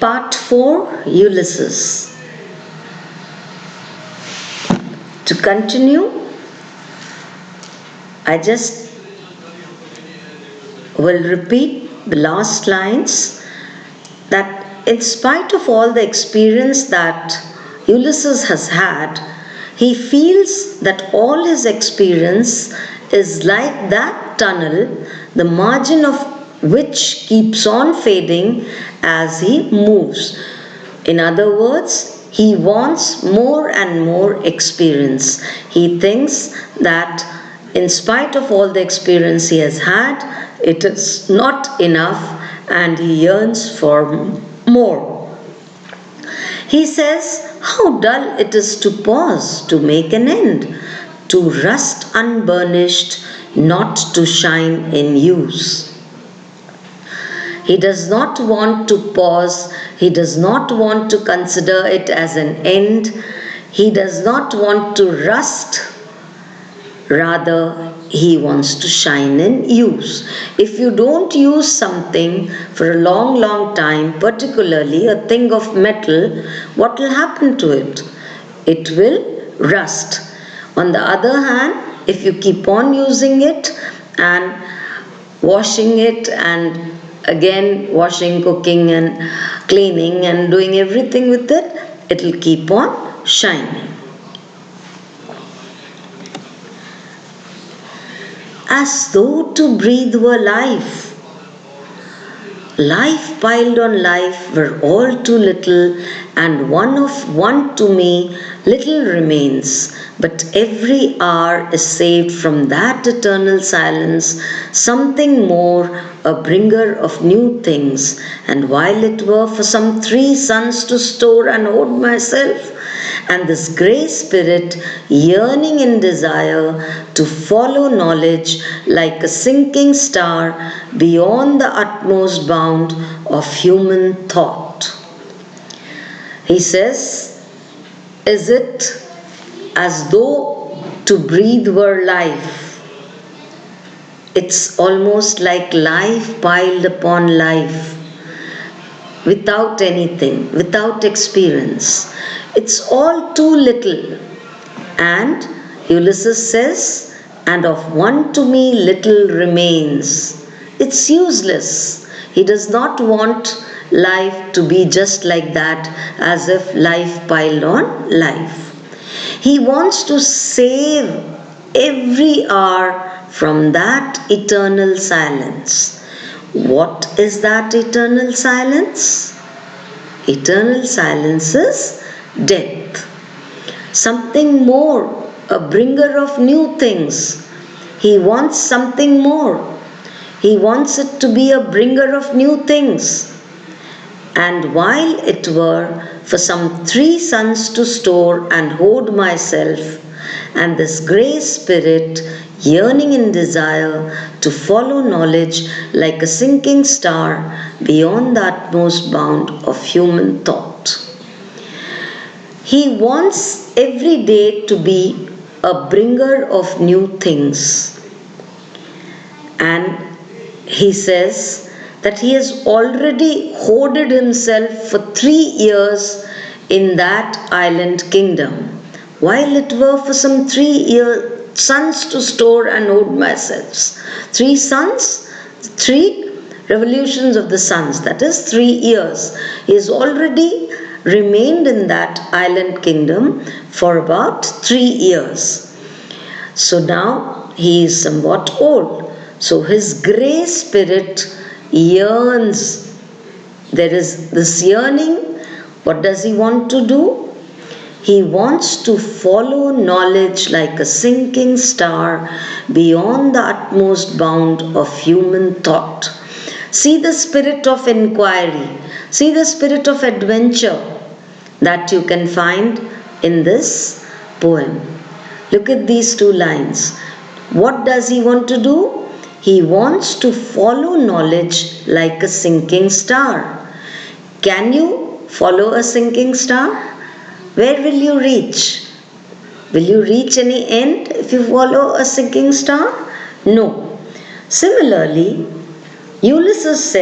Part 4, Ulysses. To continue, I just will repeat the last lines, that in spite of all the experience that Ulysses has had, he feels that all his experience is like that tunnel, the margin of which keeps on fading as he moves. In other words, he wants more and more experience. He thinks that in spite of all the experience he has had, it is not enough and he yearns for more. He says, how dull it is to pause, to make an end, to rust unburnished, not to shine in use. He does not want to pause. He does not want to consider it as an end. He does not want to rust. Rather, he wants to shine in use. If you don't use something for a long time, particularly a thing of metal, what will happen to it? It will rust. On the other hand, if you keep on using it and washing it and again washing, cooking and cleaning and doing everything with it, it will keep on shining. As though to breathe were life. Life piled on life were all too little, and one to me little remains. But every hour is saved from that eternal silence, something more, a bringer of new things. And while it were for some 3 suns to store and hold myself, and this grey spirit yearning in desire to follow knowledge like a sinking star beyond the utmost bound of human thought. He says, is it as though to breathe were life? It's almost like life piled upon life, without anything, without experience. It's all too little. And Ulysses says, and of one to me little remains. It's useless. He does not want life to be just like that, as if life piled on life. He wants to save every hour from that eternal silence. What is that eternal silence? Eternal silence is death. Something more, a bringer of new things. He wants something more. He wants it to be a bringer of new things. And while it were for some 3 suns to store and hoard myself, and this grey spirit yearning in desire to follow knowledge like a sinking star beyond the utmost bound of human thought. He wants every day to be a bringer of new things. And he says that he has already hoarded himself for 3 years in that island kingdom, while it were for some 3 suns to store and hold myself. 3 suns, 3 revolutions of the suns, that is 3 years. He has already remained in that island kingdom for about 3 years. So now he is somewhat old. So his grey spirit yearns. There is this yearning. What does he want to do? He wants to follow knowledge like a sinking star beyond the utmost bound of human thought. See the spirit of inquiry. See the spirit of adventure that you can find in this poem. Look at these 2 lines. What does he want to do? He wants to follow knowledge like a sinking star. Can you follow a sinking star? Where will you reach? Will you reach any end if you follow a sinking star? No. Similarly, Ulysses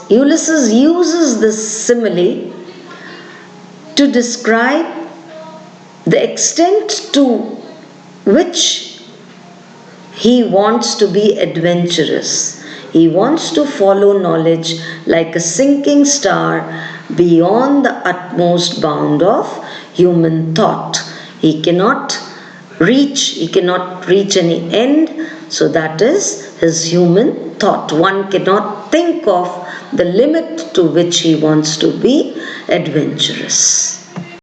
uses this simile to describe the extent to which he wants to be adventurous. He wants to follow knowledge like a sinking star beyond the utmost bound of human thought. He cannot reach any end, so that is his human thought. One cannot think of the limit to which he wants to be adventurous.